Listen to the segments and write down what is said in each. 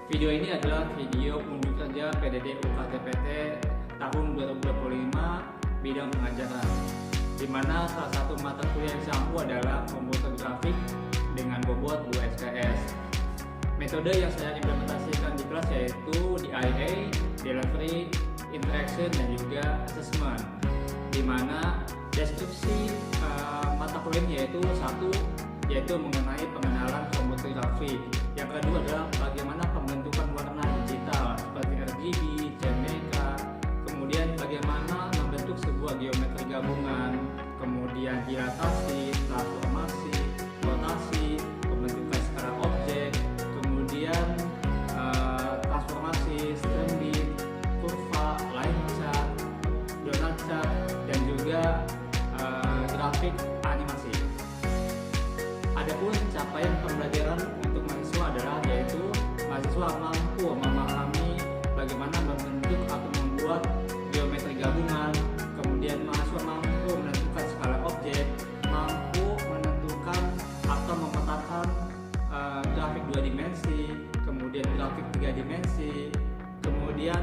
Video ini adalah video unjuk kerja PDD UKT-PT tahun 2025 bidang pengajaran, di mana salah satu mata kuliah yang saya ampu adalah komputer grafik dengan bobot 2 SKS. Metode yang saya implementasikan di kelas yaitu DIA, Delivery, Interaction, dan juga Assessment, di mana deskripsi mata kuliah yaitu mengenai pengenalan komputer grafik. Yang kedua adalah bagaimana pembentukan warna digital seperti RGB, CMYK, kemudian bagaimana membentuk sebuah geometri gabungan, kemudian dilatasi, transformasi, rotasi, pembentukan skala objek, kemudian transformasi, stranding, kurva, line chart, donut chart, dan juga grafik animasi. Adapun capaian pembelajaran untuk mahasiswa adalah yaitu mahasiswa mampu memahami bagaimana membentuk atau membuat geometri gabungan, kemudian mahasiswa mampu menentukan skala objek, mampu menentukan atau memetakan grafik 2 dimensi, kemudian grafik 3 dimensi, kemudian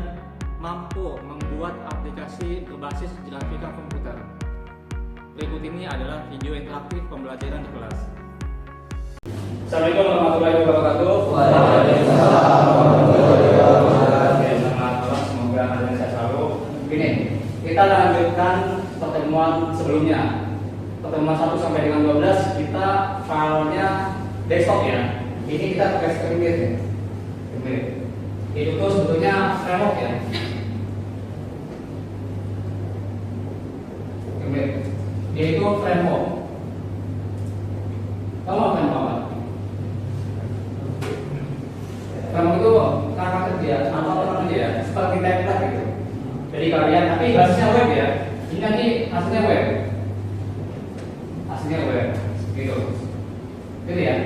mampu membuat aplikasi berbasis grafika komputer. Berikut ini adalah video interaktif pembelajaran di kelas. Assalamualaikum warahmatullahi wabarakatuh. Waalaikumsalam warahmatullahi wabarakatuh. Selamat malam, semoga kalian sehat selalu. Gini, kita lanjutkan pertemuan sebelumnya. Pertemuan 1 sampai dengan 12 kita filenya desktop ya. Ini kita pakai screen. Itu tuh sebetulnya framework ya. Dia itu framework. Kamu apa yang apa? Framework itu cara kerja atau apa namanya seperti template gitu. Jadi kalian tapi basisnya web ya. Ini nanti hasilnya web. Hasilnya web. Gitu. Gitu ya.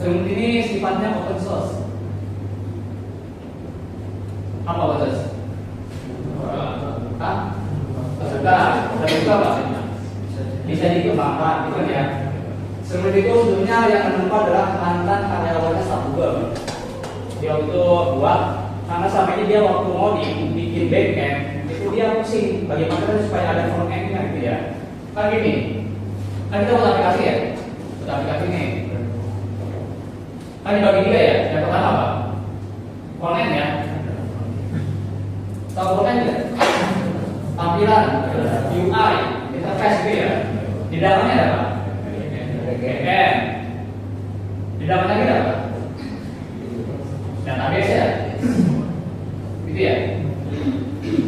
Framework ini sifatnya open source. Apa open source? Terbuka. Terbuka apa? Bisa dikembangkan, gitu ya. Seperti itu sebetulnya yang menempa adalah mantan karyawannya staf Google. Dia itu buat karena sampai ini dia waktu mau bikin backend itu dia pusing bagaimana supaya ada front end-nya gitu ya. Kan gini, kan kita buat aplikasi ya, buat aplikasi ini. Kan dibagi 3 ya. Yang pertama apa? Front end ya. Tahu front end ya? Tampilan, UI, interface gitu ya. Di dalamnya ada apa? backend. Di dalamnya ada apa? Database ya, gitu ya.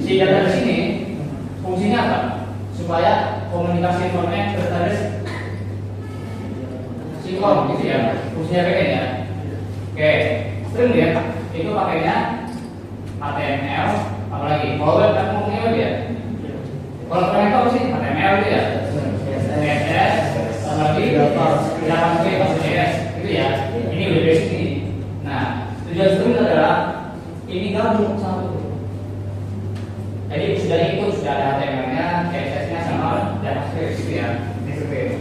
Si data di sini fungsinya apa? Supaya komunikasi frontend ke database sinkron, gitu ya. Fungsinya backend ya. Oke, string ya. Itu pakainya HTML, apalagi kalau web kan ngomongnya web ya. Kalau frontend apa sih? HTML gitu ya. CSS, apalagi JS, gitu ya. Ini udah basic nih. Nah, tujuan string adalah ini gabung satu. Jadi sudah ikut, sudah ada HTML-nya, CSS-nya sama JavaScript gitu ya. Ini script.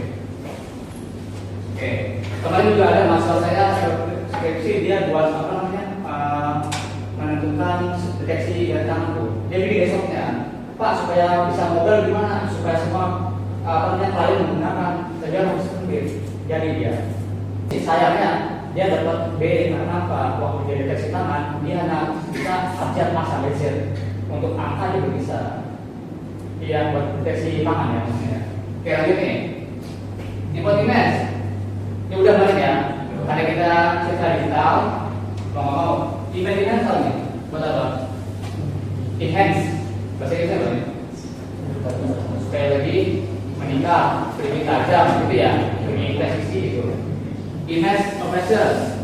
Oke. Kemarin juga ada masalah saya skripsi dia buat apa namanya menentukan deteksi dari tanganku. Dia bikin besoknya, Pak supaya bisa modal gimana? Supaya semua klien menggunakan saja harus sendiri. Jadi dia. Sayangnya dia dapat B karena apa? Waktu dia deteksi tangan, dia hanya bisa abjad mas sampai Z. Untuk angka dia bisa. Dia buat deteksi tangan ya maksudnya. Oke lanjut nih. Input image. Ini udah balik ya. Karena kita cerita digital, mau image tahu nih. Buat apa? Enhance. Bahasa Inggrisnya apa nih? Supaya lebih meningkat, lebih tajam gitu ya. Lebih presisi gitu. Image operations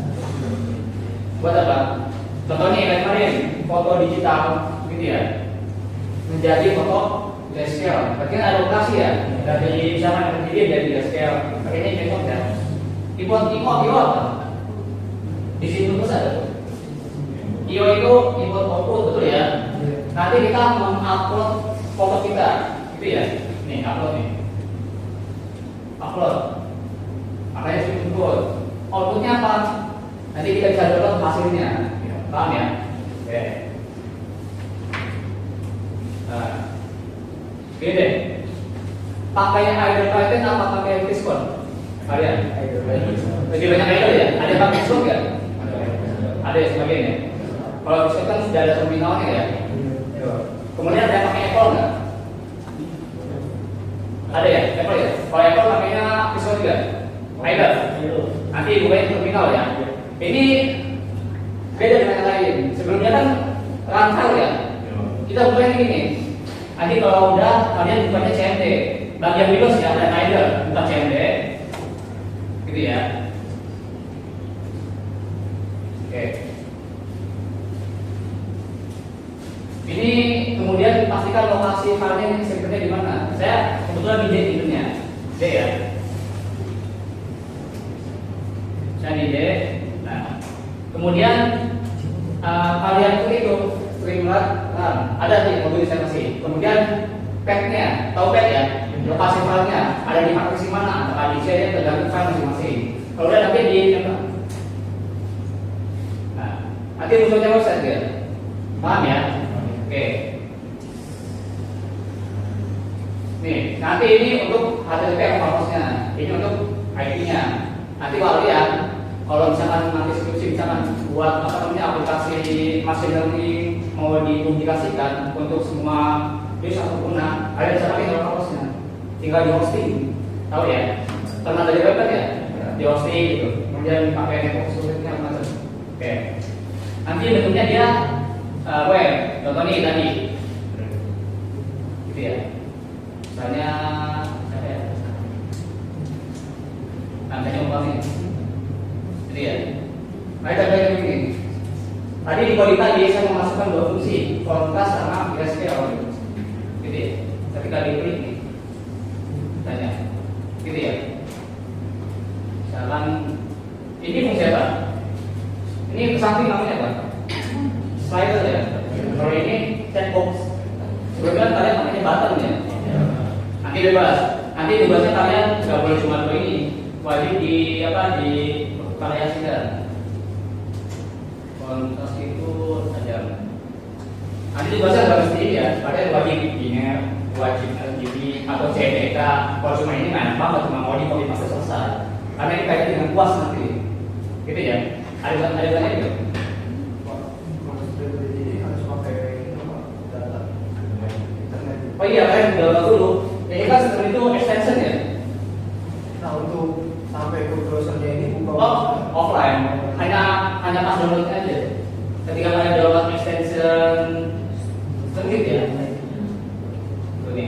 buat apa? Contohnya kayak kemarin foto digital gitu ya, menjadi foto grayscale. Berarti ada lokasi ya, dari misalkan dari dari grayscale. Pakainya image ya. Import di situ terus ada. IO itu input output betul ya. Nanti kita mengupload foto kita, gitu ya. Nih upload nih. Upload. Makanya input. Outputnya apa? Nanti kita bisa download hasilnya. Paham ya? Oke. Nah, gini deh. Pakai idle Python apa pakai Piscon? Kalian? Lebih banyak idle ya? Ada pakai Piscon nggak? Ada ya sebagian ya. Kalau Piscon kan sudah ada terminalnya ya. Kemudian ada pakai Apple nggak? Ada ya? Apple ya? Kalau Apple pakainya Piscon juga? Idle. Nanti bukain terminal ya. Ini beda dengan yang lain. Sebelumnya kan runtime ya. Kita bukain ini. Nanti kalau udah kalian bukanya CMD. Bagi yang Windows ya ada idle, bukan CMD. Gitu ya. Oke. Ini kemudian pastikan lokasi filenya ini sebenarnya di mana. Saya kebetulan di D tidurnya. D ya. Saya di D. Nah, kemudian kalian itu streamlat ada di mobil saya masih. Kemudian path-nya, tahu path ya? Lokasi filenya ada di partisi mana? Apakah di C tergantung file masing-masing. Kalau udah nanti di nanti munculnya website ya. Paham ya? Oke. Nih, nanti ini untuk HTTP purpose-nya. Ini untuk IP-nya. Nanti kalau lihat, kalau misalkan nanti skripsi misalkan buat apa namanya aplikasi machine learning mau dipublikasikan untuk semua jadi satu pengguna, kalian bisa pakai kalau purpose-nya. Tinggal di hosting, tahu ya? Pernah dari web kan ya? Di hosting gitu. Kemudian pakai network security-nya macam. Oke. Nanti bentuknya dia web. Contoh nih tadi, gitu ya. Misalnya siapa ya? Namanya umpamanya, gitu ya. Mari kita lihat begini. Tadi di kode tadi saya memasukkan dua fungsi, kontras sama SQL, gitu ya. Ketika diklik nih, tanya, gitu ya. Misalkan ini fungsi apa? Ini ke samping namanya apa? Slider ya. Kalau ini checkbox. Sebelumnya kalian namanya button ya. Nanti bebas. Nanti bebasnya kalian nggak boleh cuma dua ini. Wajib di apa di variasikan. Kontras itu saja. Nanti bebasnya nggak mesti ya. Kalian wajib biner, wajib RGB atau CDK. Kalau cuma ini nggak apa, cuma mau di copy paste selesai. Karena ini kaitan dengan kuas nanti. Gitu ya. Ada itu. Oh iya kan download dulu. Ini kan sistem itu extension ya. Nah untuk sampai ke browsernya ini buka offline. Hanya pas download aja. Ketika kalian download extension sedikit ya. Ini.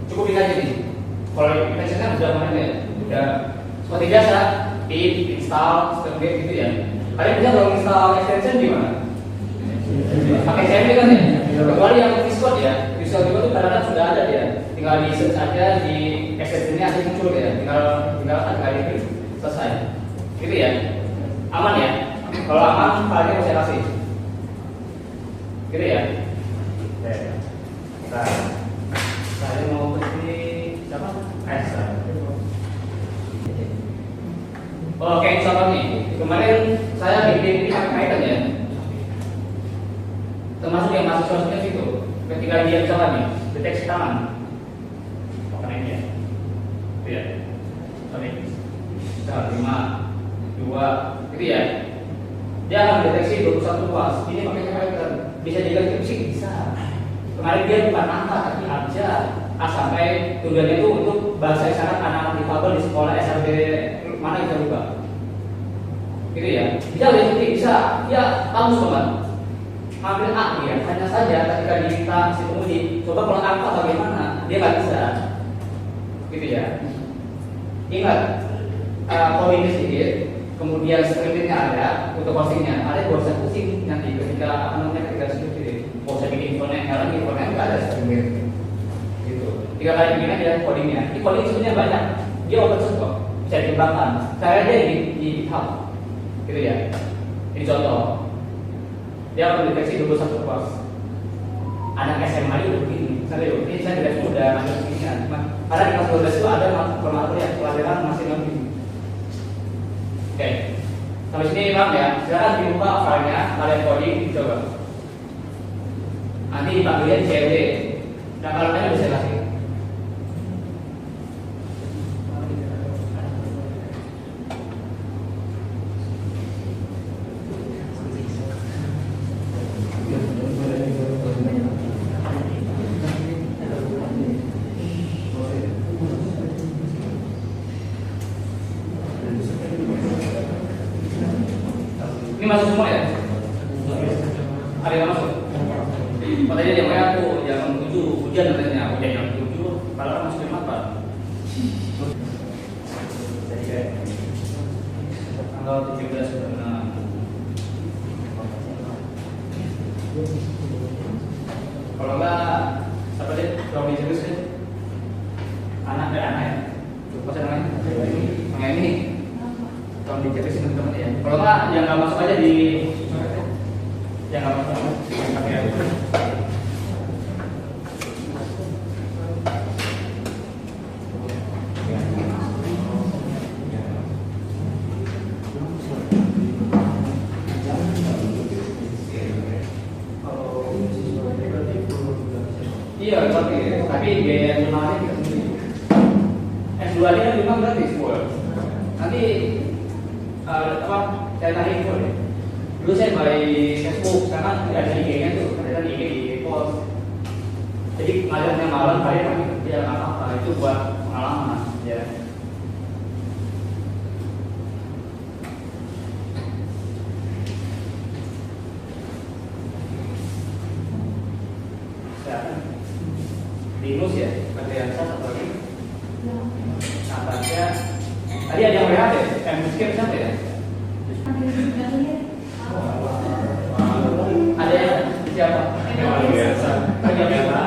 Cukup ini aja nih. Kalau extension kan sudah mana ya? Udah seperti biasa di install seperti gitu ya. Kalian bisa kalau install extension di mana? Pakai CMD kan ya? Kecuali yang Discord ya. Discord juga tuh kadang-kadang sudah ada ya. Tinggal di search aja di extensionnya aja muncul ya. Tinggal klik selesai. Gitu ya. Aman ya. Kalau aman, filenya bisa kasih. Gitu ya. Nah, saya mau ke sini siapa? Oke, contoh nih. Kemarin saya bikin ini pakai Python ya. Termasuk yang mahasiswa situ. Ketika dia misalkan nih, deteksi tangan. Oke ini ya. Itu ya. Oke. Misal 5, 2, gitu ya. Dia akan mendeteksi 21 luas. Ini pakai Python. Bisa diganti bisa. Kemarin dia bukan angka tapi abjad. Sampai tujuannya itu untuk bahasa isyarat anak-anak difabel di sekolah SLB mana kita lupa. Gitu ya. Bisa bisa. Ya, kamu sobat. Ambil A ya. Hanya saja ketika diminta si penguji, coba kalau angka bagaimana? Dia nggak bisa. Gitu ya. Ingat, coding sedikit. Kemudian scriptnya ada, untuk postingnya ada, gak usah pusing nanti ketika ketika script ini. Mau saya bikin infonya, karena infonya nggak ada script. Gitu. 3 kali bikin aja codingnya. Di coding sebenarnya banyak. Dia open source kok, bisa dikembangkan. Saya aja di GitHub, gitu ya. Ini contoh. Dia akan deteksi 21 pos. Anak SMA itu begini. Saya ini saya tidak mudah masuk begini. Cuma Karena di kelas 12 itu ada matematika ya, pelajaran mesin learning. Oke, sampai sini paham ya? Silakan dibuka filenya, kalian coding, coba. Nanti dipanggilnya COD. Nah kalau tanya bisa kasih. Ini masuk semua ya? Ada yang masuk? Katanya dia mau aku jam 7 hujan katanya, hujan jam 7 kalau kan masuk jam 8. Tanggal 17 benar. Kalau enggak, siapa deh? Kalau di serius kan? Anak ya? Coba saya namanya. Yang ini. Kalau di serius teman-teman ya. Kalau enggak, yang nggak masuk aja di. Yang nggak masuk pakai ya. Iya, tapi biaya jurnalnya kita sendiri. S2 nya kan memang gratis, full. Nanti apa? Saya tanya info deh. Dulu saya by Facebook, sekarang tidak ada IG-nya tuh, ada IG di post. Jadi ngajarnya malam, kalian pagi kerja nggak apa-apa, itu buat pengalaman, ya. Linus ya, Adriansa satu lagi. Natasha. Tadi ada yang WA deh, miskin siapa ya? Ada yang siapa? Biasa. Ada biasa.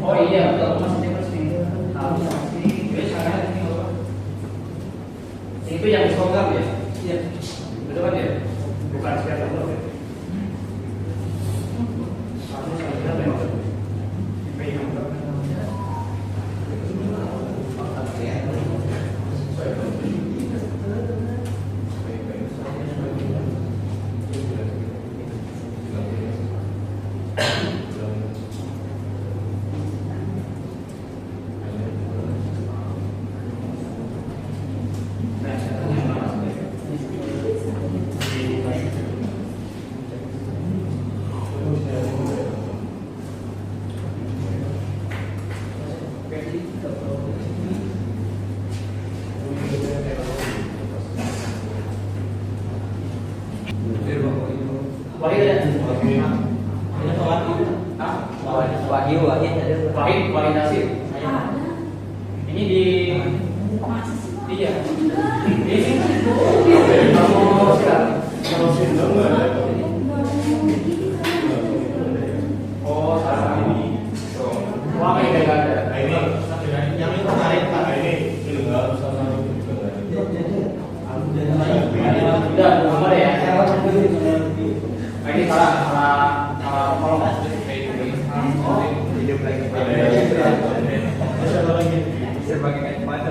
Oh iya, betul, masih terus nih. Harus sini, jadi sekarang ini apa? Itu yang program ya? Iya. Betul kan ya? Bukan sekitar program ya? Harus sekitar memang. Wahid Nasir. Ini di iya. Ini kamu siapa? Oh, salah ini. Wah, ini enggak ada. Ini yang ini menarik Pak. Ini enggak usah udah, sama deh ya. Ini salah kalau hidup lagi sebagai kacamata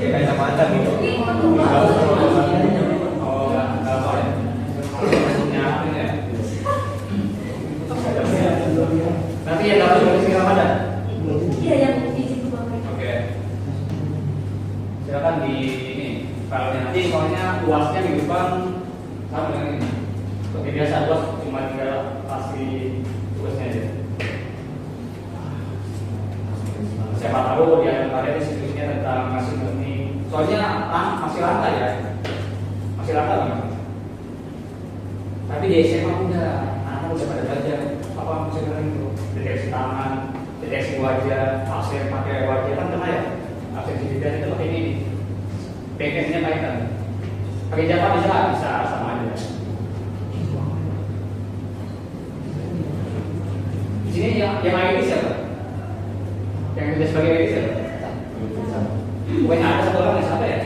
kacamata gitu. Oh nggak apa ya. Nanti yang dapat kondisi Ramadan. Iya yang izin Bapak. Oke. Silakan di ini kalau nanti soalnya luasnya di depan sama dengan ini. Seperti biasa luas cuma tinggal kasih tugasnya aja. Siapa tahu di antara diskusinya tentang machine learning. Soalnya masih langka ya, masih langka banget. Tapi di SMA udah, anak udah pada belajar apa misalnya itu deteksi tangan, deteksi wajah, absen pakai wajah kan kena ya. Absen digital itu pakai ini. Backendnya Python. Pakai Java bisa sama aja. Di sini yang ID siapa? Yang kerja sebagai ID siapa? Bukan ada satu orang yang siapa ya?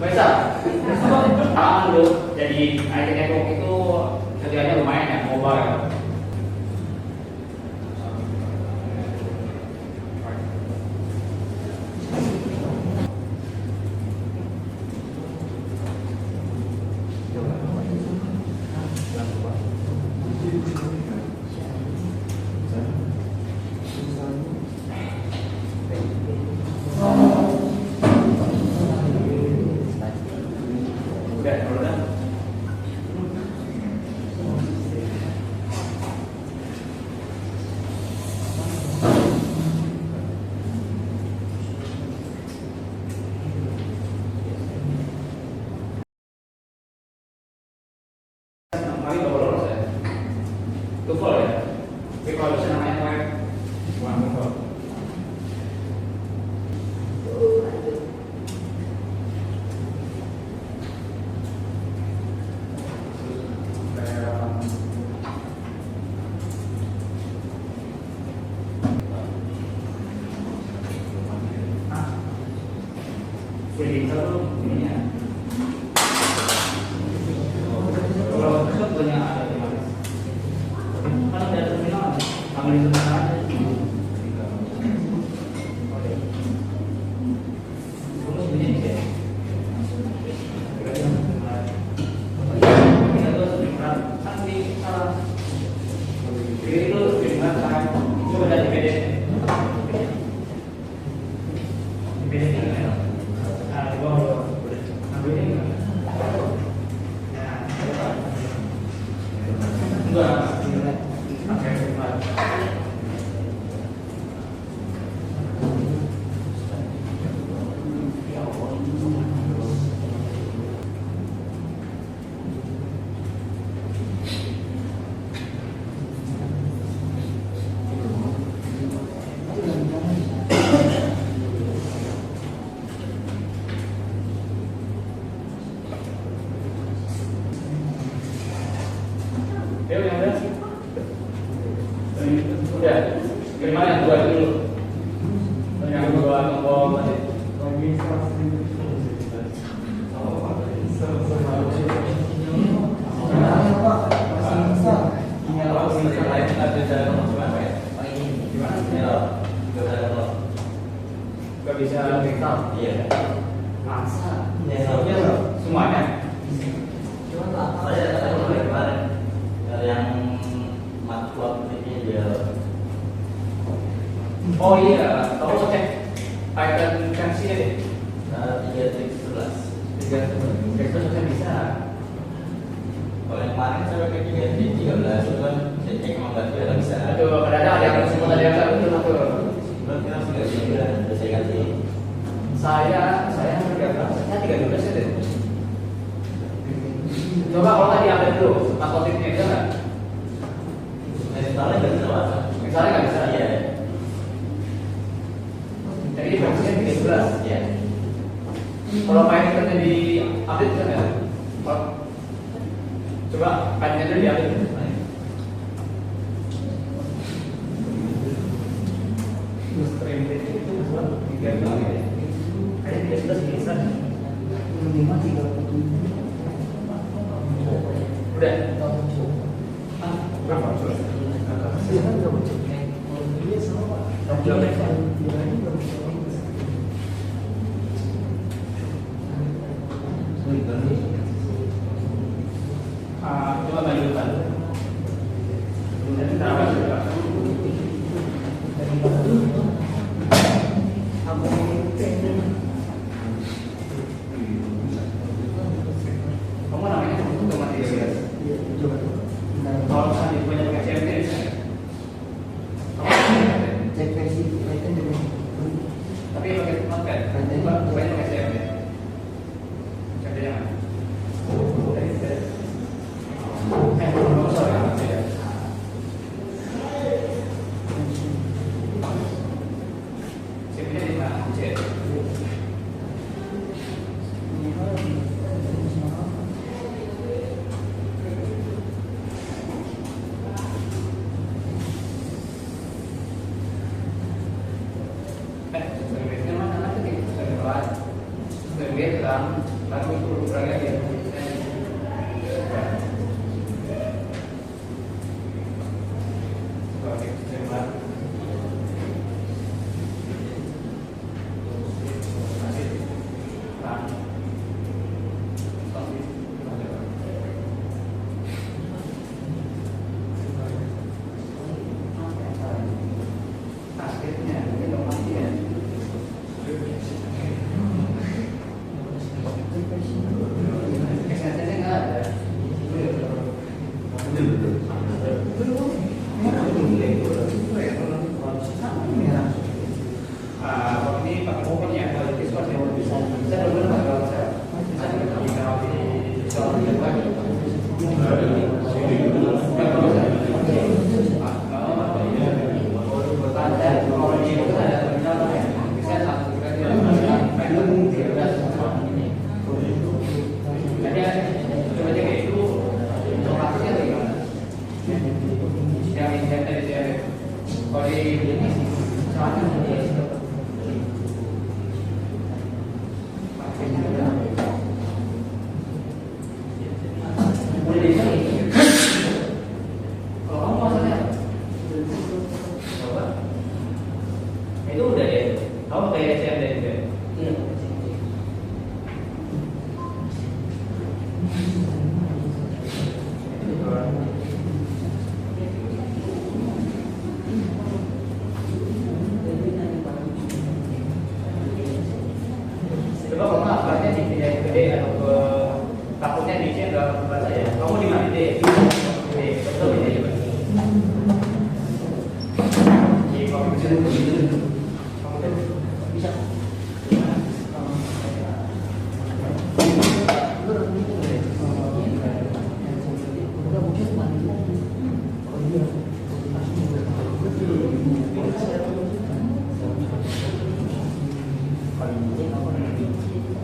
Bisa. Aman dulu. Jadi IT network itu kerjanya lumayan ya, mobile. Udah. Kali baru lolos ya. TOEFL ya. Tapi kalau bisa namanya TOEFL. Bukan TOEFL. Jadi itu ininya. Kalau besok punya ada di mana? Kan ada terminal, ambil di terminal aja. Oke. Terus begini ya. Kita terus berat kan di salah. Jadi itu berat kan. Coba dari PD. PD ini ya. Udah, gimana yang dua dulu? Yang dua ngomong tadi. Gak bisa digital? Iya. Masa? Semuanya? Saya kemarin yang matplot ini dia. Oh iya, kamu cek Python versi deh. 3.11. 3.11 itu bisa. Kalau yang kemarin saya pakai 3.13 itu kan saya cek emang nggak bisa. Aduh, kadang-kadang ada yang semua ada yang nggak betul aku. Belum kita masih nggak bisa, udah saya kasih. Saya 3.12 ya deh. Coba kalau tadi update dulu, pas konfliknya bisa nggak? Misalnya nggak bisa pak. Misalnya nggak bisa. Iya. Jadi versinya 13. Iya. Kalau Python-nya di update bisa nggak? Coba Python-nya di update. Ada 13 bisa. Udah. Berapa? Coba lanjutkan. Kemudian kita akan coba. Kamu namanya otomatis ya? Kalau misalnya punya pakai CMD, Cek versi Python juga. tapi pakai notepad, bukan pakai CMD. CMD yang mana? lagu itu kurang lagi. Oke, terima ini Pak Mungkin ya, kalau itu saya belum pernah kalau saya kalau di soal yang lain. Itu udah ya, kamu kayak CMD juga. Iya. Coba kalau nggak apanya di gede atau ke takutnya di sini nggak baca ya. Kamu di mana deh? Betul ini coba. Di kamu bisa bisa.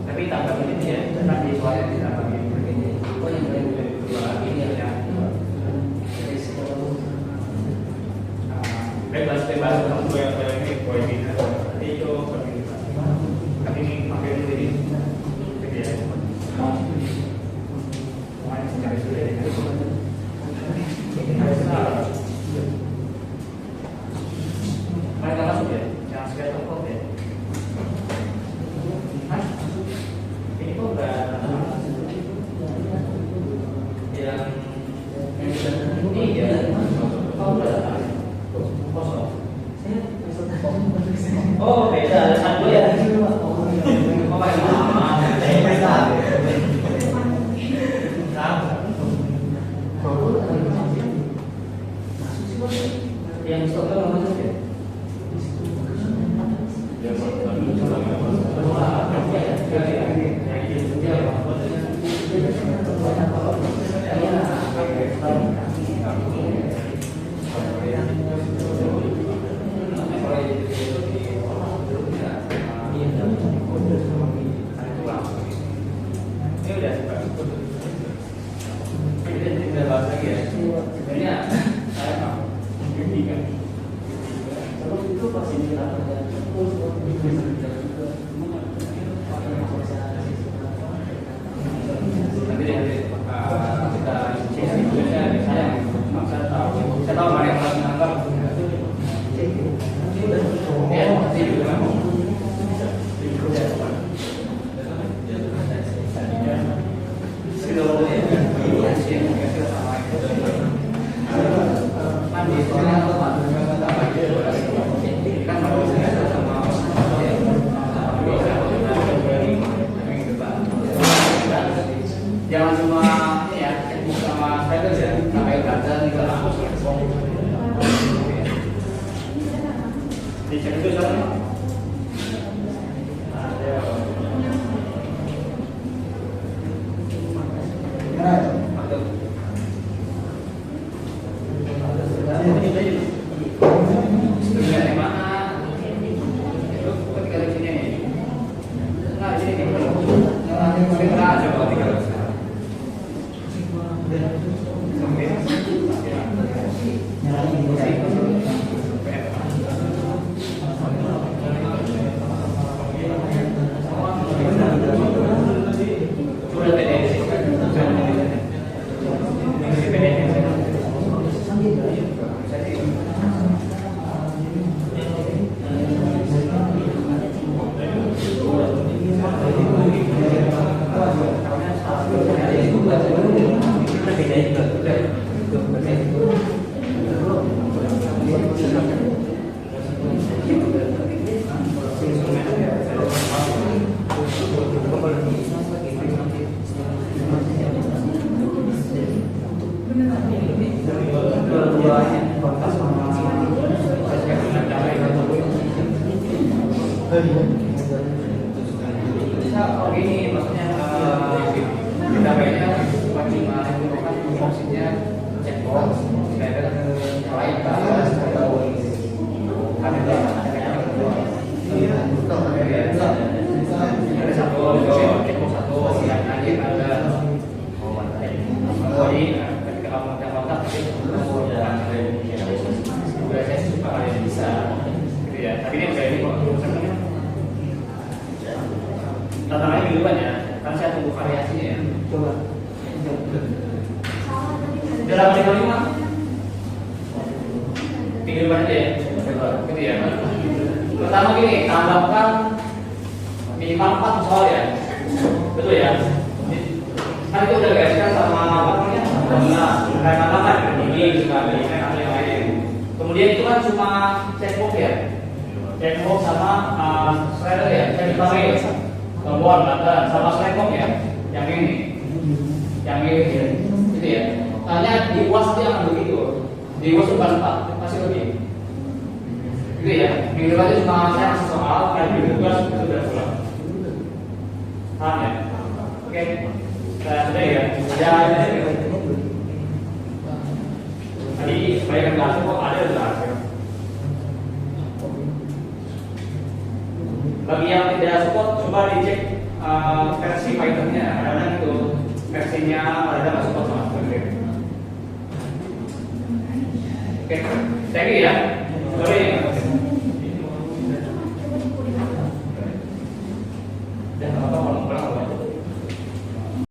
Tapi tambah ini ya, nanti soalnya ditambah begini. Oh yang kedua ini ya. Bebas kamu goyang ini ini nanti itu tapi ini pakai ini gitu ya. Main cari sudah ya. Mereka masuk ya, jangan sekedar toko ya. Ini kok udah yang ini ya, kok udah kosong. Oh beda, ada satu ya. Oh pakai lama. Yang stop kan masuk ya. Saya tahu mana yang harus menangkap. Jangan cuma ini ya, sama saya ya, sampai gagal nih kalau dicek itu soalnya. Dua-duanya kontak sama bisa kalau gini maksudnya kita kayaknya maksimal itu kan fungsinya checkbox supaya ada lain bahas ada satu checkbox satu yang lagi ada jadi ketika kamu ada kontak itu udah saya suka kalian bisa gitu ya tapi ini saya ini kok tantangannya duluan ya, kan saya tunggu variasinya ya. Coba. Dalam 5 tinggal depan aja ya. Coba, gitu ya. Pertama gini, tambahkan minimal 4 soal ya. Betul ya. Kan itu udah digariskan sama apa namanya? Kayak tambahkan ini juga ada yang lain. Kemudian itu kan cuma checkbox ya. Checkbox sama slider ya. Saya ditambahin ya. Tombol mata sama selekop ya, yang ini gitu ya. Hanya di UAS dia akan begitu, di UAS bukan 4, masih lebih. Gitu ya. Minggu depan itu cuma saya masih soal, dan minggu tugas itu sudah pulang. Paham ya? Oke, sudah ya. Ada tadi supaya kan hasil kok ada hasil. Bagi yang tidak support, coba dicek versi Python-nya. Kadang-kadang itu versinya ada nggak support sama sekali. Oke, thank you ya. Sorry.